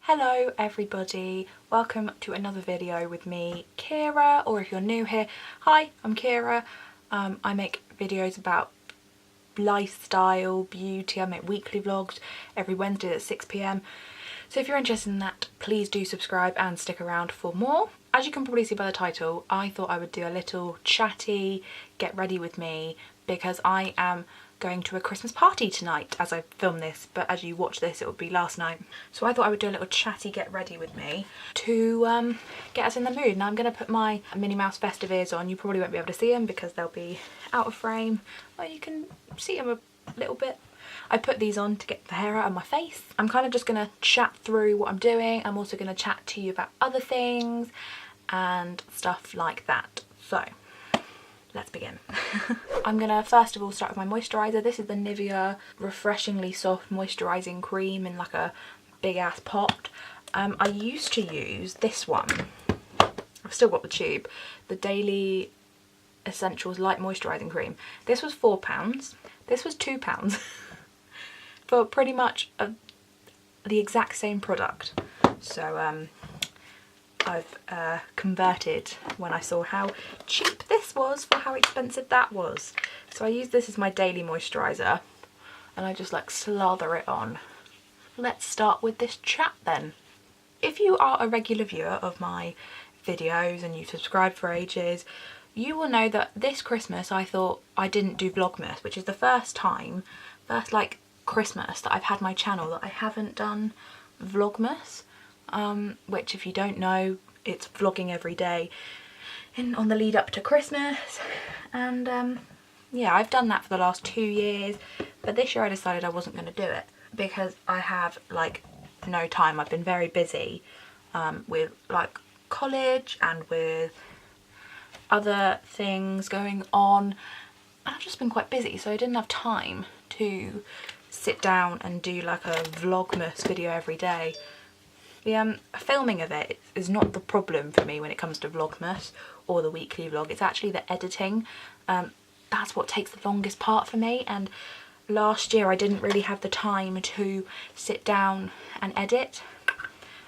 Hello everybody, welcome to another video with me, Ciara, or if you're new here, hi, I'm Ciara. I make videos about lifestyle, beauty. I make weekly vlogs every Wednesday at 6 PM. So if you're interested in that, please do subscribe and stick around for more. As you can probably see by the title, I thought I would do a little chatty get ready with me because I am going to a Christmas party tonight as I film this, but as you watch this it will be last night. So I thought I would do a little chatty get ready with me to get us in the mood. Now I'm going to put my Minnie Mouse festive ears on. You probably won't be able to see them because they'll be out of frame. Well, you can see them a little bit. I put these on to get the hair out of my face. I'm kind of just going to chat through what I'm doing. I'm also going to chat to you about other things and stuff like that. So let's begin. I'm gonna first of all start with my moisturiser. This is the Nivea Refreshingly Soft Moisturising Cream in like a big ass pot. I used to use this one. I've still got the tube. The Daily Essentials Light Moisturising Cream. This was £4. This was £2 for pretty much the exact same product. So I've converted when I saw how cheap this was for how expensive that was. So I use this as my daily moisturiser and I just like slather it on. Let's start with this chat then. If you are a regular viewer of my videos and you've subscribed for ages, you will know that this Christmas I thought I didn't do Vlogmas, which is the first like Christmas that I've had my channel that I haven't done Vlogmas. Which if you don't know, it's vlogging every day on the lead up to Christmas, and yeah, I've done that for the last 2 years, but this year I decided I wasn't going to do it because I have like no time. I've been very busy with like college and with other things going on, and I've just been quite busy, so I didn't have time to sit down and do like a Vlogmas video every day. The filming of it is not the problem for me when it comes to Vlogmas or the weekly vlog. It's actually the editing. That's what takes the longest part for me, and last year I didn't really have the time to sit down and edit.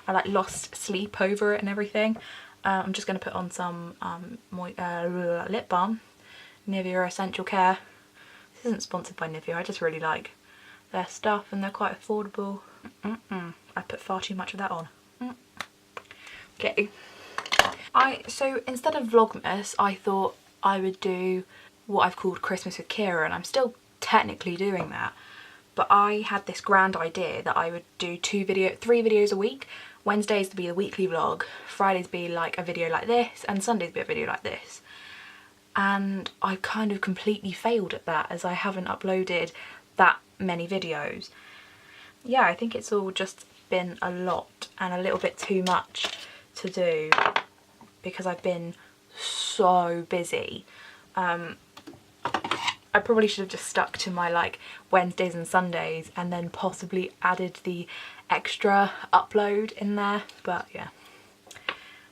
I like lost sleep over it and everything. I'm just going to put on some lip balm, Nivea Essential Care. This isn't sponsored by Nivea, I just really like their stuff and they're quite affordable. I put far too much of that on. Okay. So instead of Vlogmas, I thought I would do what I've called Christmas with Ciara, and I'm still technically doing that. But I had this grand idea that I would do 3 videos a week. Wednesdays to be the weekly vlog, Fridays be like a video like this, and Sundays be a video like this. And I kind of completely failed at that as I haven't uploaded that many videos. Yeah, I think it's all just been a lot and a little bit too much to do because I've been so busy. I probably should have just stuck to my like Wednesdays and Sundays and then possibly added the extra upload in there, but yeah.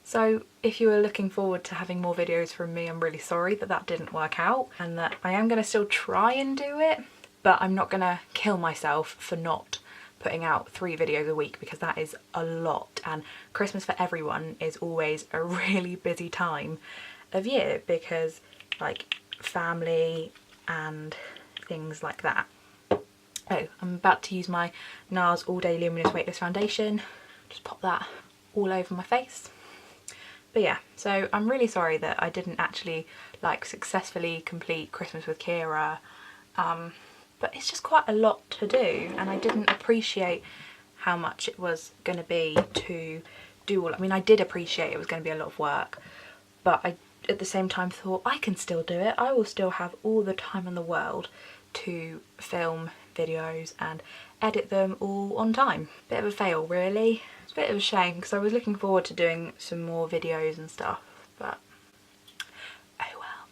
So if you were looking forward to having more videos from me, I'm really sorry that that didn't work out, and that I am going to still try and do it, but I'm not going to kill myself for not putting out 3 videos a week because that is a lot, and Christmas for everyone is always a really busy time of year because like family and things like that. Oh, I'm about to use my NARS All Day Luminous Weightless Foundation. Just pop that all over my face. But yeah, so I'm really sorry that I didn't actually like successfully complete Christmas with Ciara. But it's just quite a lot to do, and I didn't appreciate how much it was going to be to do all. I mean, I did appreciate it was going to be a lot of work, but I at the same time thought I can still do it. I will still have all the time in the world to film videos and edit them all on time. Bit of a fail really. It's a bit of a shame because I was looking forward to doing some more videos and stuff, but oh well.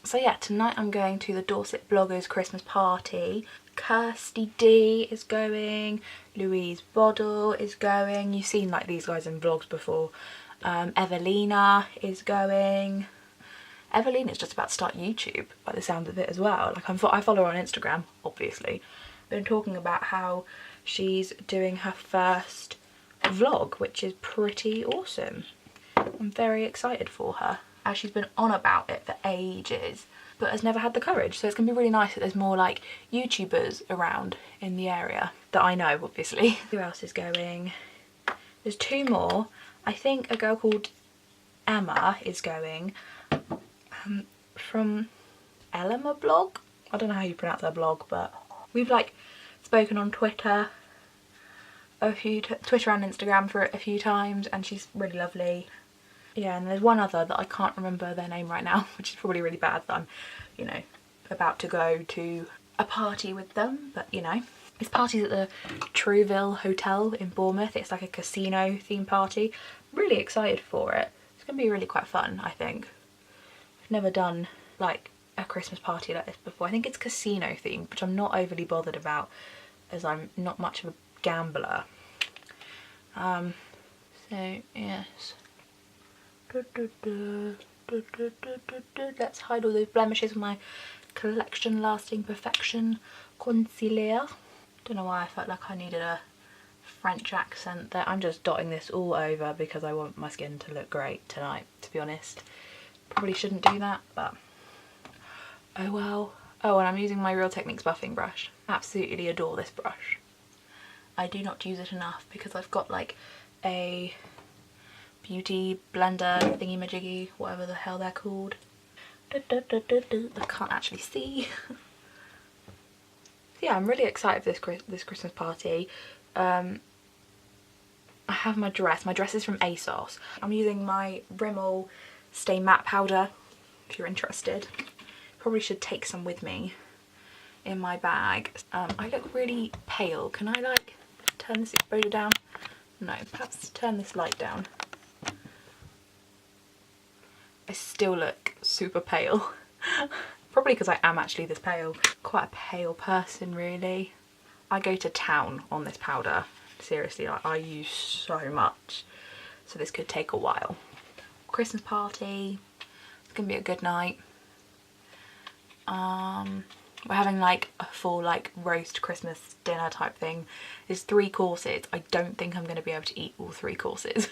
So yeah, tonight I'm going to the Dorset Bloggers Christmas party. Kirsty D is going, Louise Boddle is going. You've seen like these guys in vlogs before. Evelina is going. Evelina's just about to start YouTube by the sound of it as well. Like I follow her on Instagram, obviously. Been talking about how she's doing her first vlog, which is pretty awesome. I'm very excited for her, as she's been on about it for ages but has never had the courage. So it's gonna be really nice that there's more like YouTubers around in the area that I know, obviously. Who else is going? There's 2 more. I think a girl called Emma is going, from Elma blog. I don't know how you pronounce her blog, but we've like spoken on Twitter Twitter and Instagram for a few times, and she's really lovely. Yeah, and there's one other that I can't remember their name right now, which is probably really bad that I'm, you know, about to go to a party with them. But, you know, this party's at the Trouville Hotel in Bournemouth. It's like a casino theme party. I'm really excited for it. It's going to be really quite fun, I think. I've never done, like, a Christmas party like this before. I think it's casino themed, which I'm not overly bothered about, as I'm not much of a gambler. So, yes. Let's hide all those blemishes with my Collection Lasting Perfection concealer. Don't know why I felt like I needed a French accent there. I'm just dotting this all over because I want my skin to look great tonight, to be honest. Probably shouldn't do that, but oh well. Oh, and I'm using my Real Techniques buffing brush. Absolutely adore this brush. I do not use it enough because I've got like a beauty blender thingy majiggy, whatever the hell they're called. I can't actually see. Yeah, I'm really excited for this Christmas party. I have my dress. My dress is from ASOS. I'm using my Rimmel Stay Matte powder, if you're interested. Probably should take some with me in my bag. I look really pale. Can I like turn this exposure down? No, perhaps turn this light down. I still look super pale. Probably because I am actually this pale. Quite a pale person, really. I go to town on this powder. Seriously, like, I use so much. So this could take a while. Christmas party. It's gonna be a good night. We're having like a full like roast Christmas dinner type thing. There's 3 courses. I don't think I'm gonna be able to eat all 3 courses.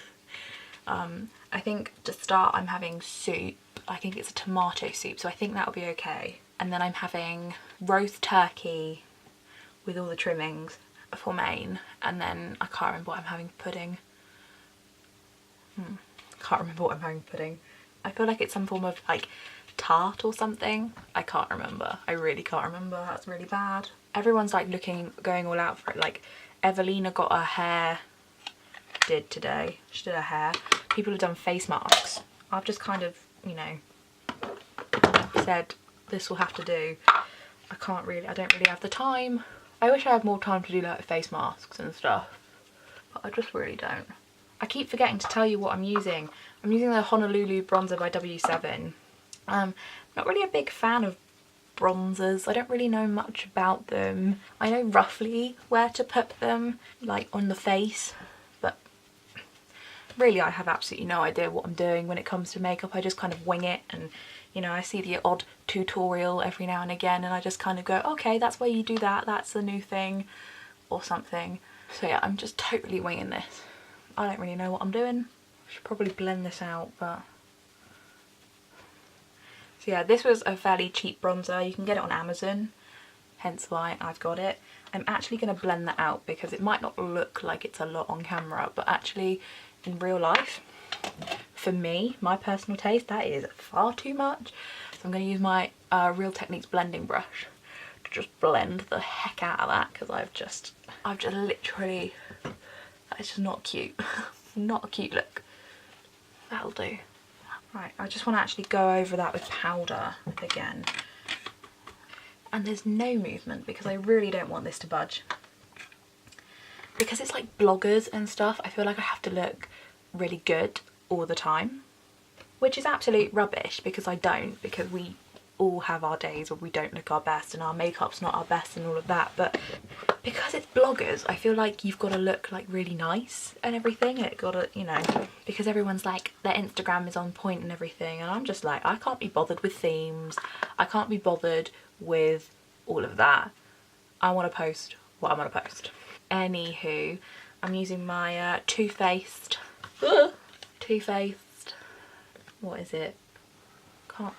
I think to start I'm having soup. I think it's a tomato soup, so I think that'll be okay. And then I'm having roast turkey with all the trimmings for main, and then I can't remember what I'm having for pudding. Can't remember what I'm having for pudding. I feel like it's some form of like tart or something. I can't remember. I really can't remember. That's really bad. Everyone's like going all out for it. Like Evelina got her hair did today. She did her hair. People have done face masks. I've just kind of, you know, said this will have to do. I don't really have the time. I wish I had more time to do like face masks and stuff, but I just really don't. I keep forgetting to tell you what I'm using. I'm using the Honolulu bronzer by W7. Not really a big fan of bronzers. I don't really know much about them. I know roughly where to put them, like on the face, but really I have absolutely no idea what I'm doing when it comes to makeup. I just kind of wing it, and you know, I see the odd tutorial every now and again and I just kind of go, okay, that's where you do that, that's the new thing or something. So yeah, I'm just totally winging this. I don't really know what I'm doing. I should probably blend this out, but... So yeah, this was a fairly cheap bronzer. You can get it on Amazon, hence why I've got it. I'm actually going to blend that out because it might not look like it's a lot on camera, but actually in real life, for me, my personal taste, that is far too much. So I'm going to use my Real Techniques blending brush to just blend the heck out of that, because I've just literally, that's just not cute. Not a cute look. That'll do. Right, I just want to actually go over that with powder again. And there's no movement because I really don't want this to budge. Because it's like bloggers and stuff, I feel like I have to look really good all the time. Which is absolute rubbish because I don't, because we all have our days where we don't look our best and our makeup's not our best and all of that, but because it's bloggers, I feel like you've got to look like really nice and everything. It got to, you know, because everyone's like their Instagram is on point and everything, and I'm just like, I can't be bothered with themes. I can't be bothered with all of that. I want to post what I want to post. Anywho, I'm using my Too Faced, what is it? Can't,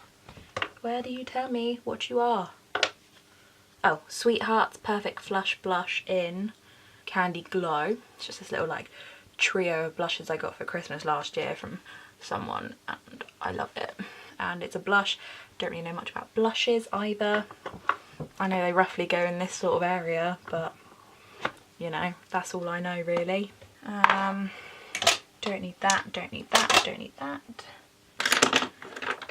where do you tell me what you are? Oh, Sweetheart's Perfect Flush Blush in Candy Glow. It's just this little like trio of blushes I got for Christmas last year from someone, and I love it. And it's a blush. Don't really know much about blushes either. I know they roughly go in this sort of area, but you know, that's all I know really. Don't need that, don't need that, don't need that.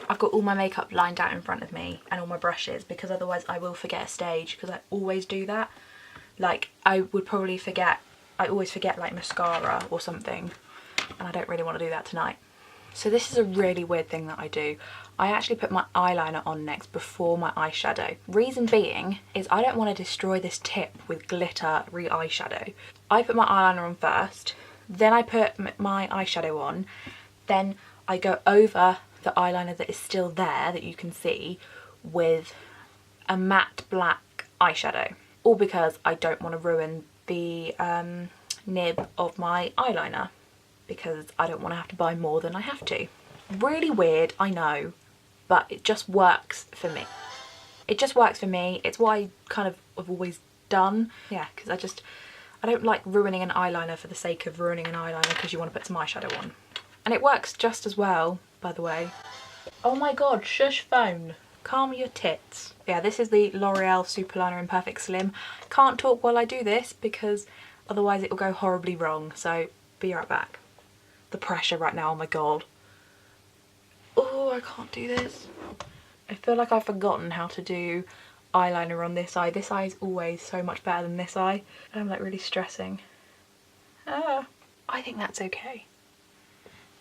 I've got all my makeup lined out in front of me and all my brushes, because otherwise I will forget a stage, because I always do that. Like I would probably forget, I always forget like mascara or something, and I don't really want to do that tonight. So this is a really weird thing that I do. I actually put my eyeliner on next before my eyeshadow. Reason being is I don't want to destroy this tip with glitter eyeshadow. I put my eyeliner on first, then I put my eyeshadow on, then I go over the eyeliner that is still there that you can see with a matte black eyeshadow. All because I don't want to ruin the nib of my eyeliner, because I don't want to have to buy more than I have to. Really weird, I know, but it just works for me. It just works for me. It's what I kind of have always done. Yeah, because I don't like ruining an eyeliner for the sake of ruining an eyeliner because you want to put some eyeshadow on. And it works just as well, by the way. Oh my god, shush phone. Calm your tits. Yeah, this is the L'Oreal Superliner in Perfect Slim. Can't talk while I do this because otherwise it will go horribly wrong, so be right back. The pressure right now, oh my god. Oh, I can't do this. I feel like I've forgotten how to do eyeliner on this eye. This eye is always so much better than this eye. And I'm like really stressing. Ah, I think that's okay.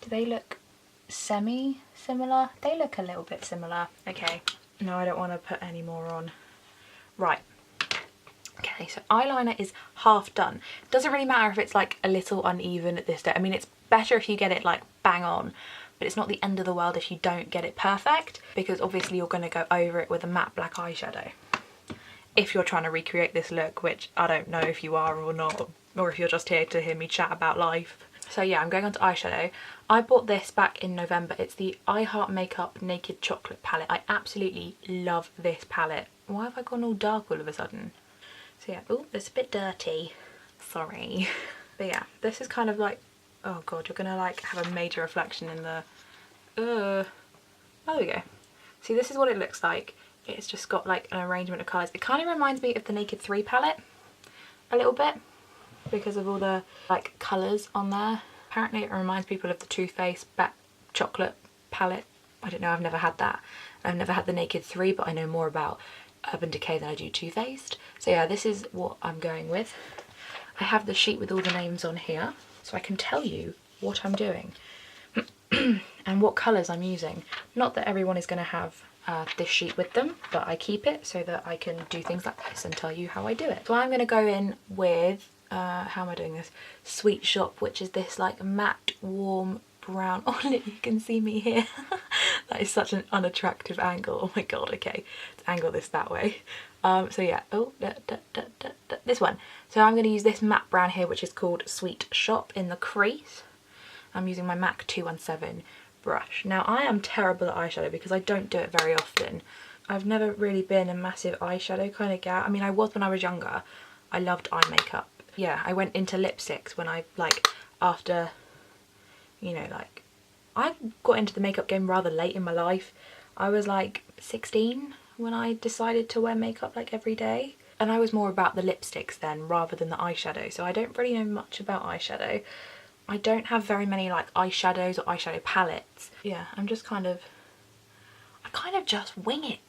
Do they look semi-similar? They look a little bit similar. Okay. No, I don't want to put any more on. Right. Okay, so eyeliner is half done. Doesn't really matter if it's like a little uneven at this stage. I mean, it's better if you get it like bang on, but it's not the end of the world if you don't get it perfect, because obviously you're going to go over it with a matte black eyeshadow. If you're trying to recreate this look, which I don't know if you are or not, or if you're just here to hear me chat about life. So yeah, I'm going on to eyeshadow. I bought this back in November. It's the I Heart Makeup Naked Chocolate palette. I absolutely love this palette. Why have I gone all dark all of a sudden? So yeah, oh, it's a bit dirty. Sorry. But yeah, this is kind of like, oh god, you're gonna like have a major reflection in the, oh, there we go. See, this is what it looks like. It's just got like an arrangement of colours. It kind of reminds me of the Naked 3 palette a little bit because of all the like colours on there. Apparently it reminds people of the Too Faced chocolate palette. I don't know, I've never had that. I've never had the Naked 3, but I know more about Urban Decay than I do Too Faced. So yeah, this is what I'm going with. I have the sheet with all the names on here, so I can tell you what I'm doing and what colours I'm using. Not that everyone is going to have this sheet with them, but I keep it so that I can do things like this and tell you how I do it. So I'm going to go in with, how am I doing this? Sweet Shop, which is this like matte warm brown. Oh look, you can see me here. That is such an unattractive angle. Oh my god, okay. Let's angle this that way. So yeah, oh, this one. So I'm going to use this matte brown here, which is called Sweet Shop in the crease. I'm using my MAC 217 brush. Now I am terrible at eyeshadow because I don't do it very often. I've never really been a massive eyeshadow kind of gal. I mean, I was when I was younger. I loved eye makeup. Yeah, I went into lipsticks when I, like, after, you know, like, I got into the makeup game rather late in my life. I was like 16 when I decided to wear makeup like every day. And I was more about the lipsticks then rather than the eyeshadow. So I don't really know much about eyeshadow. I don't have very many like eyeshadows or eyeshadow palettes. Yeah, I kind of just wing it.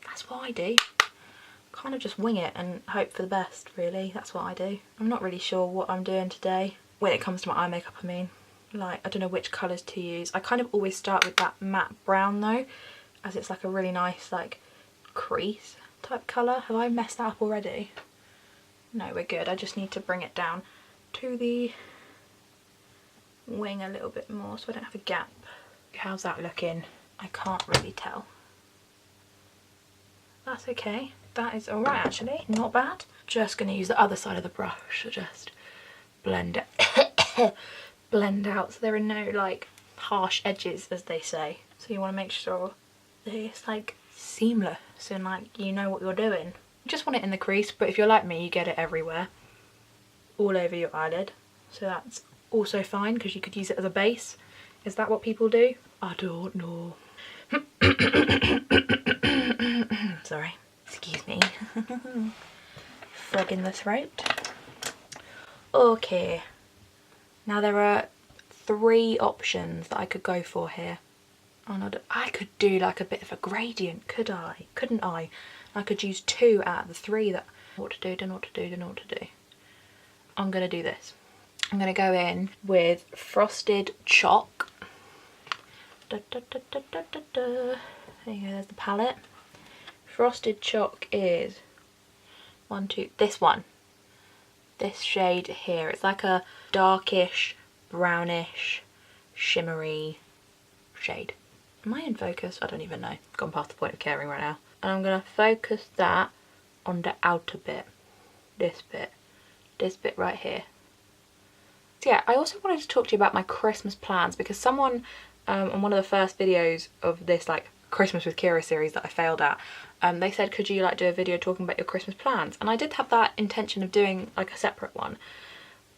That's what I do. Kind of just wing it and hope for the best, really. That's what I do. I'm not really sure what I'm doing today. When it comes to my eye makeup, I mean. Like, I don't know which colours to use. I kind of always start with that matte brown though, as it's like a really nice like crease type colour. Have I messed that up already? No, we're good. I just need to bring it down to the wing a little bit more so I don't have a gap. How's that looking? I can't really tell. That's okay. That is alright actually, not bad. Just going to use the other side of the brush to just blend it blend out so there are no like harsh edges, as they say. So you want to make sure that it's like seamless and like you know what you're doing. You just want it in the crease, but if you're like me, you get it everywhere, all over your eyelid. So that's also fine because you could use it as a base. Is that what people do? I don't know. Sorry, excuse me. Frog in the throat. Okay, now there are 3 options that I could go for here. Oh, I could do like a bit of a gradient, could I? Couldn't I? I could use 2 out of the 3 that what to do, don't know what to do, don't know what to do. I'm gonna do this. I'm gonna go in with frosted chalk. Da, da, da, da, da, da, da. There you go, there's the palette. Frosted chalk is this one. This shade here. It's like a darkish, brownish, shimmery shade. Am I in focus? I don't even know. Gone past the point of caring right now. And I'm going to focus that on the outer bit. This bit right here. So yeah, I also wanted to talk to you about my Christmas plans because someone on one of the first videos of this like Christmas with Ciara series that I failed at, they said, could you like do a video talking about your Christmas plans? And I did have that intention of doing like a separate one,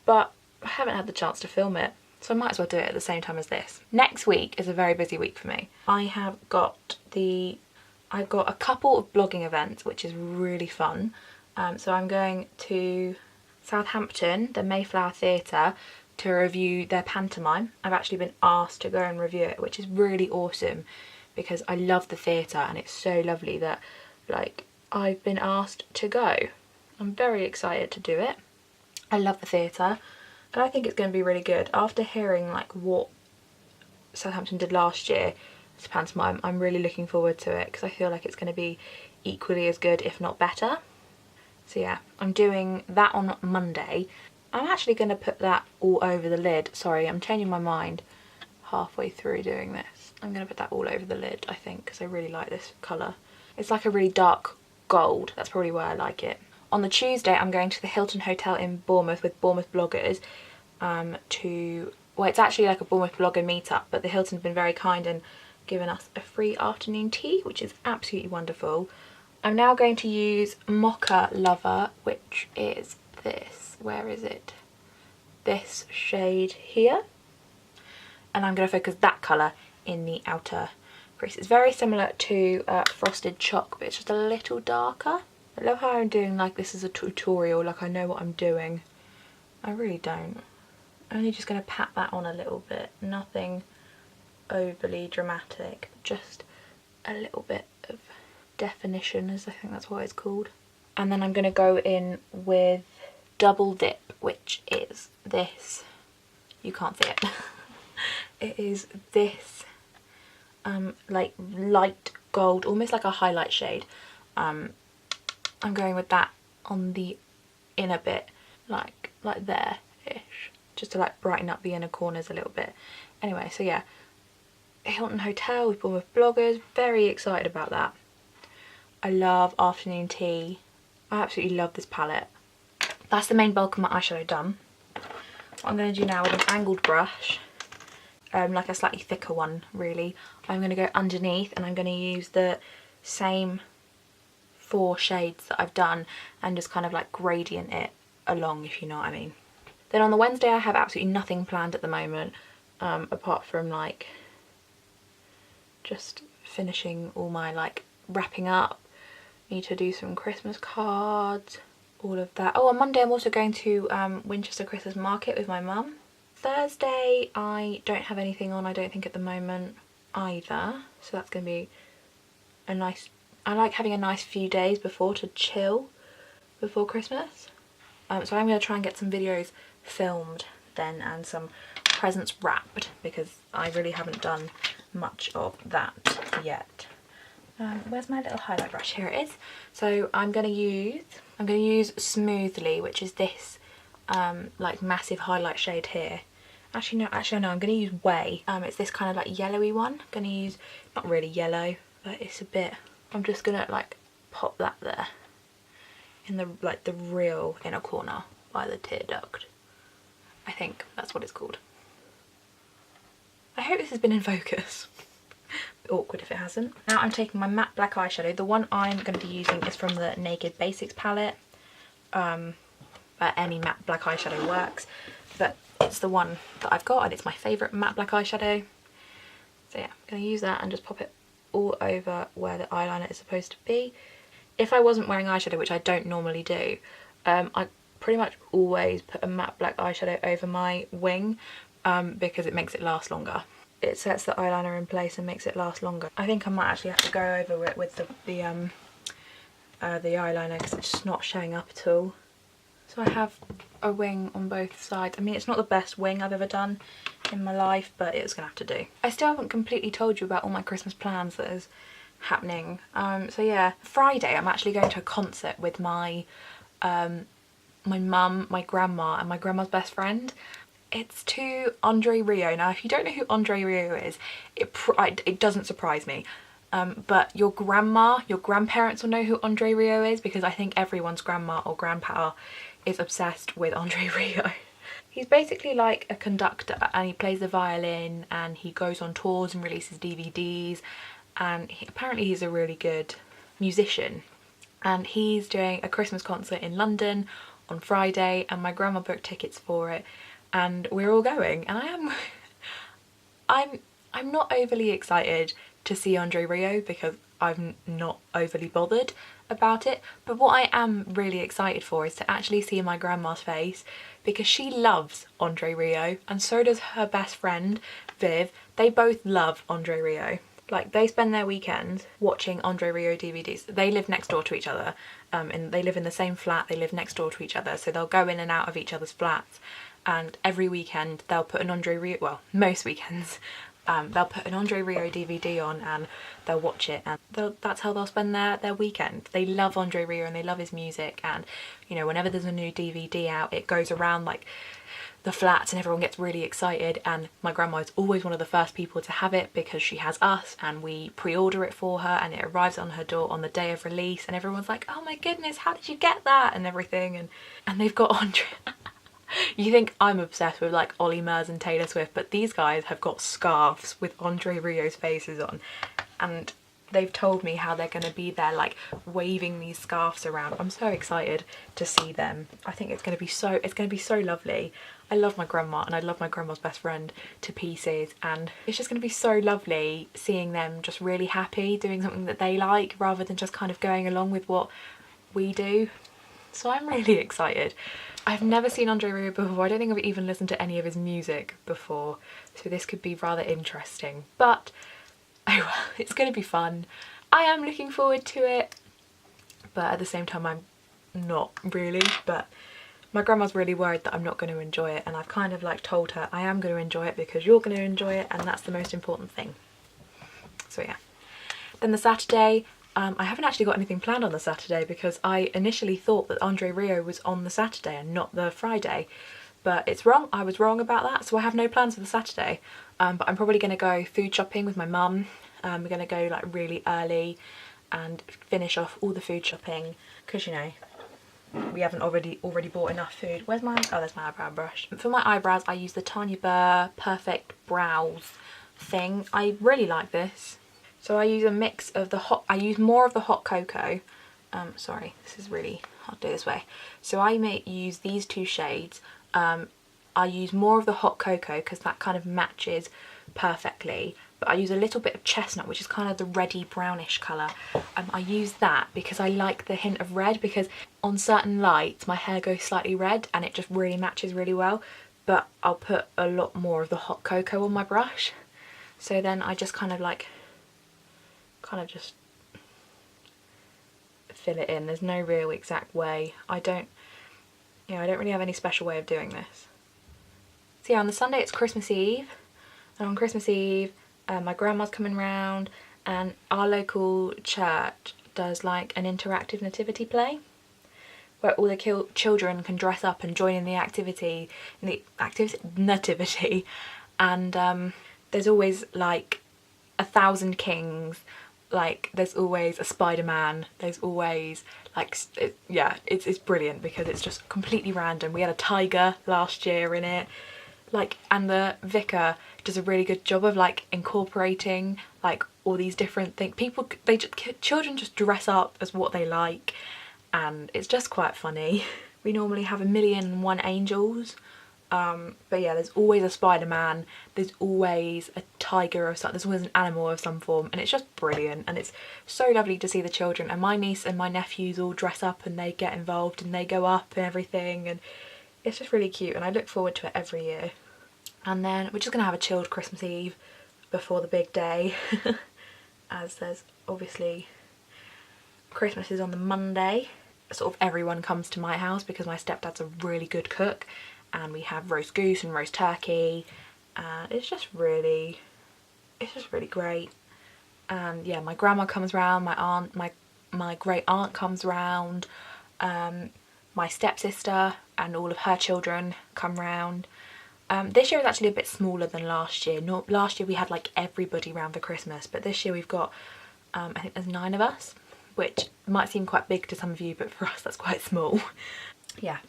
but I haven't had the chance to film it, so I might as well do it at the same time as this. Next week is a very busy week for me. I've got a couple of blogging events, which is really fun. So I'm going to Southampton, the Mayflower Theatre, to review their pantomime. I've actually been asked to go and review it, which is really awesome because I love the theatre and it's so lovely that like I've been asked to go. I'm very excited to do it. I love the theatre and I think it's going to be really good. After hearing like what Southampton did last year, this pantomime, I'm really looking forward to it because I feel like it's going to be equally as good, if not better. So yeah, I'm doing that on Monday. I'm actually going to put that all over the lid. Sorry, I'm changing my mind halfway through doing this. I'm going to put that all over the lid, I think, because I really like this colour. It's like a really dark gold. That's probably why I like it. On the Tuesday, I'm going to the Hilton Hotel in Bournemouth with Bournemouth bloggers well, it's actually like a Bournemouth blogger meetup, but the Hilton's been very kind and given us a free afternoon tea, which is absolutely wonderful. I'm now going to use Mocha Lover, which is this. Where is it? This shade here. And I'm going to focus that colour in the outer crease. It's very similar to Frosted Chalk, but it's just a little darker. I love how I'm doing like this is a tutorial, like I know what I'm doing. I really don't. I'm only just going to pat that on a little bit. Nothing overly dramatic, just a little bit of definition, as I think that's what it's called. And then I'm going to go in with Double Dip, which is this. You can't see it. It is this like light gold, almost like a highlight shade. I'm going with that on the inner bit, like there-ish, just to like brighten up the inner corners a little bit. Anyway, so yeah, Hilton Hotel with Bournemouth bloggers, very excited about that. I love afternoon tea. I absolutely love this palette. That's the main bulk of my eyeshadow done. What I'm going to do now with an angled brush, like a slightly thicker one really, I'm going to go underneath and I'm going to use the same 4 shades that I've done and just kind of like gradient it along, if you know what I mean. Then on the Wednesday I have absolutely nothing planned at the moment, apart from like just finishing all my like wrapping up. Need to do some Christmas cards, all of that. Oh, on Monday I'm also going to Winchester Christmas Market with my mum. Thursday I don't have anything on, I don't think, at the moment either, so that's going to be a nice, I like having a nice few days before to chill before Christmas. So I'm going to try and get some videos filmed then and some presents wrapped because I really haven't done much of that yet. Where's my little highlight brush? Here it is. So I'm going to use Smoothly, which is this like massive highlight shade here. Actually no, I'm going to use Way. It's this kind of like yellowy one. I'm going to use, not really yellow, but it's a bit, I'm just going to like pop that there in the like the real inner corner by the tear duct. I think that's what it's called. I hope this has been in focus. Awkward if it hasn't. Now I'm taking my matte black eyeshadow. The one I'm going to be using is from the Naked Basics palette. But any matte black eyeshadow works. But it's the one that I've got and it's my favourite matte black eyeshadow. So yeah, I'm going to use that and just pop it all over where the eyeliner is supposed to be. If I wasn't wearing eyeshadow, which I don't normally do, I pretty much always put a matte black eyeshadow over my wing because it makes it last longer. It sets the eyeliner in place and makes it last longer. I think I might actually have to go over it with the eyeliner because it's just not showing up at all. So I have a wing on both sides. I mean, it's not the best wing I've ever done in my life, but it's gonna have to do. I still haven't completely told you about all my Christmas plans that is happening. So yeah, Friday I'm actually going to a concert with my my mum, my grandma and my grandma's best friend. It's to Andre Rio. Now if you don't know who Andre Rio is, it doesn't surprise me. But your grandma, your grandparents will know who Andre Rio is because I think everyone's grandma or grandpa is obsessed with Andre Rio. He's basically like a conductor and he plays the violin and he goes on tours and releases DVDs, and apparently he's a really good musician. And he's doing a Christmas concert in London on Friday and my grandma booked tickets for it and we're all going, and I'm not overly excited to see Andre Rio because I'm not overly bothered about it, but what I am really excited for is to actually see my grandma's face because she loves Andre Rio and so does her best friend Viv. They both love Andre Rio. Like, they spend their weekends watching Andre Rio DVDs. They live next door to each other and they live in the same flat, they live next door to each other, so they'll go in and out of each other's flats, and every weekend they'll put an Andre Rio, well, most weekends, they'll put an Andre Rio DVD on and they'll watch it, and that's how they'll spend their weekend. They love Andre Rio and they love his music, and you know, whenever there's a new DVD out it goes around like the flats and everyone gets really excited, and my grandma is always one of the first people to have it because she has us and we pre-order it for her and it arrives on her door on the day of release and everyone's like, oh my goodness, how did you get that and everything, and they've got Andre. You think I'm obsessed with like Ollie Murs and Taylor Swift, but these guys have got scarves with Andre Rio's faces on and they've told me how they're going to be there like waving these scarves around. I'm so excited to see them. I think it's going to be so lovely. I love my grandma and I love my grandma's best friend to pieces, and it's just going to be so lovely seeing them just really happy doing something that they like rather than just kind of going along with what we do. So I'm really excited. I've never seen Andre Rio before. I don't think I've even listened to any of his music before, so this could be rather interesting. But oh well, it's going to be fun. I am looking forward to it, but at the same time I'm not really. But my grandma's really worried that I'm not going to enjoy it, and I've kind of like told her I am going to enjoy it because you're going to enjoy it, and that's the most important thing. So yeah. Then the Saturday, I haven't actually got anything planned on the Saturday because I initially thought that Andre Rio was on the Saturday and not the Friday, but it's wrong. I was wrong about that, so I have no plans for the Saturday. But I'm probably going to go food shopping with my mum. We're going to go like really early and finish off all the food shopping because, you know, we haven't already bought enough food. Where's my, oh, there's my eyebrow brush. For my eyebrows I use the Tanya Burr Perfect Brows thing. I really like this. So I use a mix of the hot, I use more of the hot cocoa. Sorry, this is really hard to do this way. So I may use these two shades. I use more of the hot cocoa because that kind of matches perfectly. But I use a little bit of chestnut, which is kind of the reddy brownish colour. I use that because I like the hint of red, because on certain lights my hair goes slightly red and it just really matches really well. But I'll put a lot more of the hot cocoa on my brush. So then I just kind of just fill it in. There's no real exact way. I don't really have any special way of doing this. So yeah, on the Sunday it's Christmas Eve, and on Christmas Eve my grandma's coming round, and our local church does like an interactive nativity play where all the children can dress up and join in the nativity, and there's always like 1,000 kings like there's always a Spider-Man, there's always like yeah, it's brilliant because it's just completely random. We had a tiger last year in it, like, and the vicar does a really good job of like incorporating like all these different things. Children just dress up as what they like, and it's just quite funny. We normally have 1,000,001 angels. But yeah, there's always a Spider-Man, there's always a tiger or something, there's always an animal of some form, and it's just brilliant, and it's so lovely to see the children. And my niece and my nephews all dress up and they get involved and they go up and everything, and it's just really cute, and I look forward to it every year. And then we're just gonna have a chilled Christmas Eve before the big day as there's obviously Christmas is on the Monday. Sort of everyone comes to my house because my stepdad's a really good cook, and we have roast goose and roast turkey, and it's just really great. And yeah, my grandma comes round, my aunt, my great aunt comes round, my stepsister and all of her children come round. This year is actually a bit smaller than last year. Last year we had like everybody round for Christmas, but this year we've got I think there's 9 of us, which might seem quite big to some of you, but for us that's quite small. Yeah.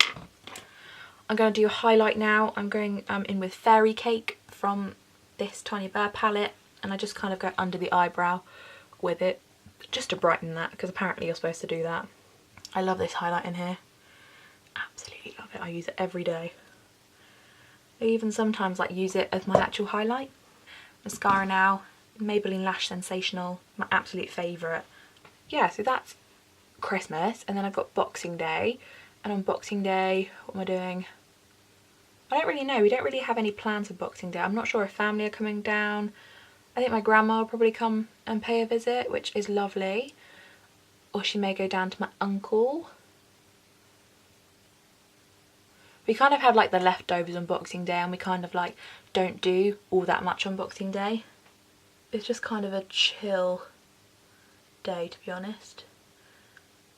I'm going to do a highlight now. I'm going in with Fairy Cake from this Tiny Bear palette, and I just kind of go under the eyebrow with it just to brighten that, because apparently you're supposed to do that. I love this highlight in here. Absolutely love it. I use it every day. I even sometimes like use it as my actual highlight. Mascara now, Maybelline Lash Sensational, my absolute favourite. Yeah, so that's Christmas, and then I've got Boxing Day, and on Boxing Day, what am I doing? I don't really know. We don't really have any plans for Boxing Day. I'm not sure if family are coming down. I think my grandma will probably come and pay a visit, which is lovely. Or she may go down to my uncle. We kind of have like the leftovers on Boxing Day, and we kind of like don't do all that much on Boxing Day. It's just kind of a chill day, to be honest.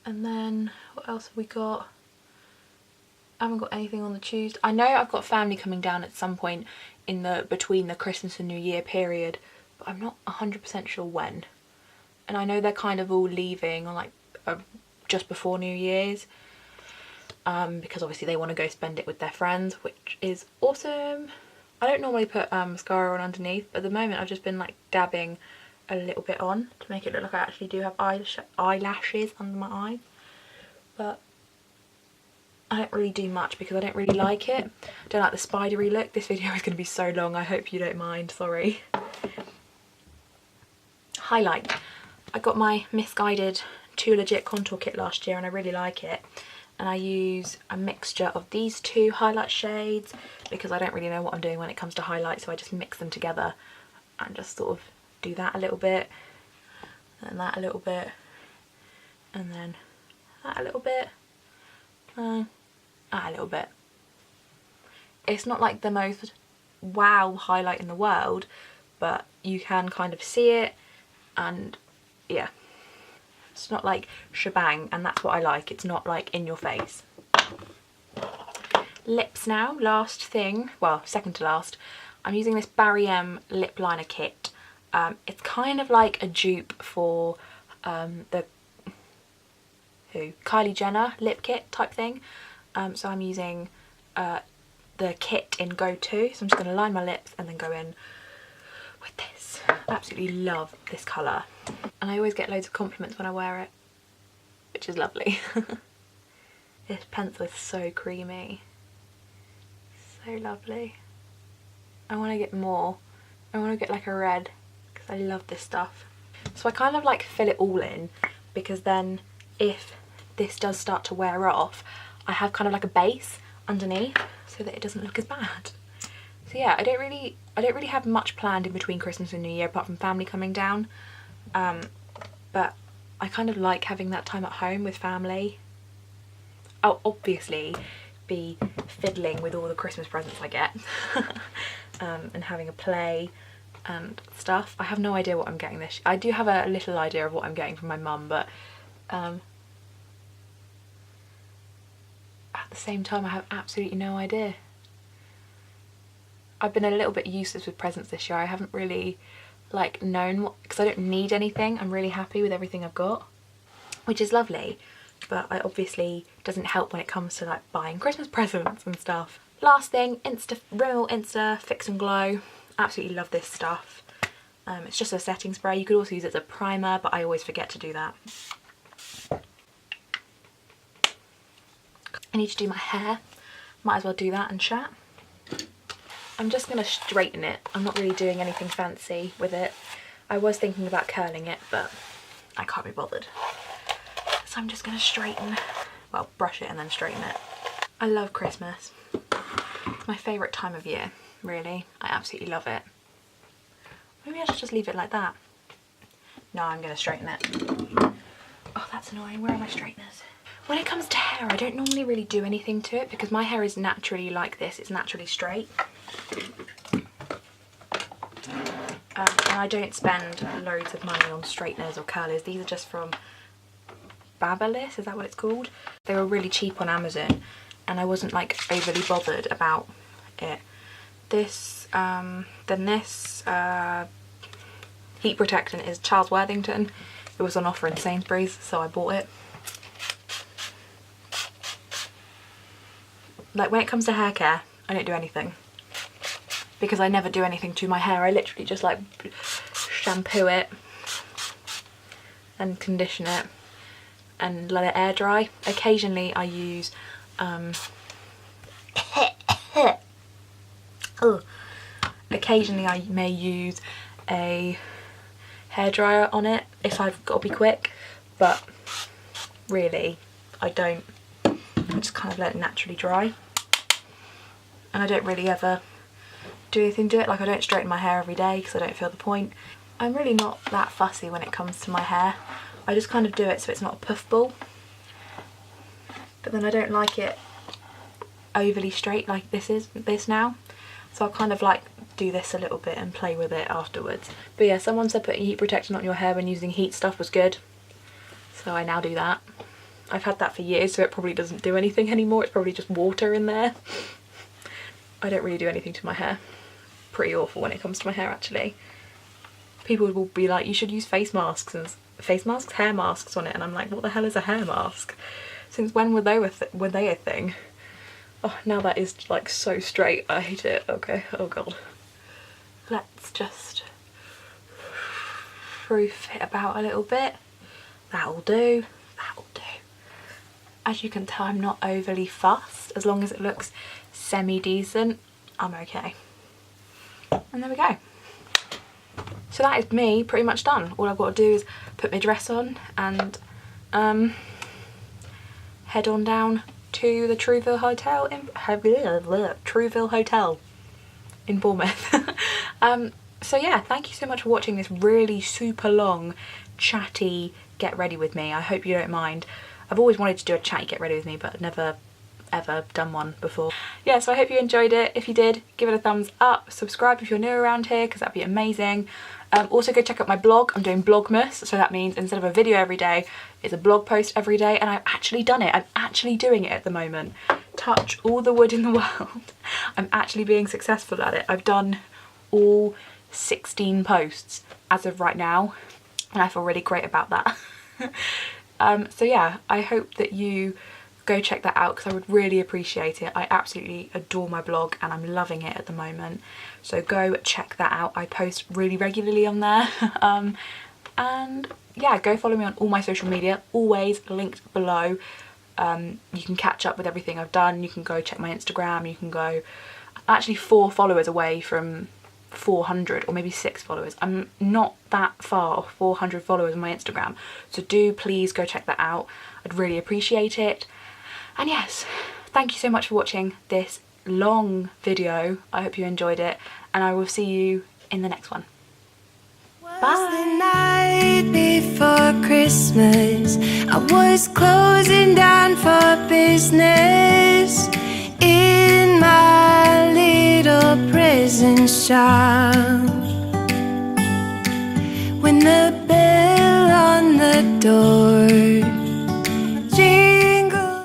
And then what else have we got? I haven't got anything on the Tuesday. I know I've got family coming down at some point in the between the Christmas and New Year period, but I'm not 100% sure when. And I know they're kind of all leaving on like just before New Year's, because obviously they want to go spend it with their friends, which is awesome. I don't normally put mascara on underneath, but at the moment I've just been like dabbing a little bit on to make it look like I actually do have eyelashes under my eyes. But I don't really do much because I don't really like it. I don't like the spidery look. This video is going to be so long, I hope you don't mind, sorry. Highlight. I got my Misguided Too Legit contour kit last year and I really like it. And I use a mixture of these 2 highlight shades because I don't really know what I'm doing when it comes to highlight, so I just mix them together and just sort of do that a little bit, and that a little bit, and then that a little bit, a little bit. It's not like the most wow highlight in the world, but you can kind of see it, and yeah, it's not like shebang, and that's what I like. It's not like in your face. Lips now, last thing, well, second to last. I'm using this Barry M lip liner kit. It's kind of like a dupe for the Kylie Jenner lip kit type thing. So I'm using the kit in Go To. So I'm just going to line my lips and then go in with this. I absolutely love this colour. And I always get loads of compliments when I wear it, which is lovely. This pencil is so creamy. So lovely. I want to get more. I want to get like a red because I love this stuff. So I kind of like fill it all in because then if this does start to wear off, I have kind of like a base underneath so that it doesn't look as bad. So yeah, I don't really have much planned in between Christmas and New Year apart from family coming down. But I kind of like having that time at home with family. I'll obviously be fiddling with all the Christmas presents I get and having a play and stuff. I have no idea what I'm getting this year. I do have a little idea of what I'm getting from my mum, but at the same time I have absolutely no idea. I've been a little bit useless with presents this year. I haven't really like known what, because I don't need anything. I'm really happy with everything I've got, which is lovely, but I obviously doesn't help when it comes to like buying Christmas presents and stuff. Last thing, Rimmel Insta Fix and Glow. Absolutely love this stuff. It's just a setting spray. You could also use it as a primer, but I always forget to do that. I need to do my hair. Might as well do that and chat. I'm just going to straighten it. I'm not really doing anything fancy with it. I was thinking about curling it, but I can't be bothered. So I'm just going to straighten, well, brush it and then straighten it. I love Christmas. It's my favourite time of year, really. I absolutely love it. Maybe I should just leave it like that. No, I'm going to straighten it. Oh, that's annoying. Where are my straighteners? When it comes to hair, I don't normally really do anything to it because my hair is naturally like this. It's naturally straight. And I don't spend loads of money on straighteners or curlers. These are just from Babyliss, is that what it's called? They were really cheap on Amazon and I wasn't like overly bothered about it. This, this heat protectant is Charles Worthington. It was on offer in Sainsbury's, so I bought it. Like when it comes to hair care, I don't do anything. Because I never do anything to my hair. I literally just like shampoo it and condition it and let it air dry. Occasionally I use occasionally I may use a hairdryer on it if I've got to be quick, but really I don't. I just kind of let it naturally dry, and I don't really ever do anything to it. Like I don't straighten my hair every day because I don't feel the point. I'm really not that fussy when it comes to my hair. I just kind of do it so it's not a puffball, but then I don't like it overly straight like this now, so I'll kind of like do this a little bit and play with it afterwards. But yeah, someone said putting heat protectant on your hair when using heat stuff was good, so I now do that. I've had that for years, so it probably doesn't do anything anymore. It's probably just water in there. I don't really do anything to my hair. Pretty awful when it comes to my hair, actually. People will be like, you should use face masks and hair masks on it, and I'm like, what the hell is a hair mask? Since when were they a thing? Oh, now that is like so straight. I hate it. Okay. Oh god. Let's just proof it about a little bit. That'll do. That'll do. As you can tell, I'm not overly fussed. As long as it looks semi-decent, I'm okay. And there we go. So that is me pretty much done. All I've got to do is put my dress on and head on down to the Trouville Hotel in Bournemouth. So yeah, thank you so much for watching this really super long chatty get ready with me. I hope you don't mind. I've always wanted to do a chatty get ready with me, but I've never ever done one before. Yeah, so I hope you enjoyed it. If you did, give it a thumbs up. Subscribe if you're new around here, because that'd be amazing. Also go check out my blog. I'm doing Vlogmas, so that means instead of a video every day, it's a blog post every day, and I've actually done it. I'm actually doing it at the moment. Touch all the wood in the world. I'm actually being successful at it. I've done all 16 posts as of right now, and I feel really great about that. So yeah, I hope that you go check that out because I would really appreciate it. I absolutely adore my blog and I'm loving it at the moment. So go check that out. I post really regularly on there. And yeah, go follow me on all my social media, always linked below. You can catch up with everything I've done. You can go check my Instagram. You can go, I'm actually 4 followers away from 400, or maybe 6 followers. I'm not that far off 400 followers on my Instagram, so do please go check that out. I'd really appreciate it. And yes, thank you so much for watching this long video. I hope you enjoyed it, and I will see you in the next one. Bye. The night before Christmas, I was closing down for business in my little prison shop, when the bell on the door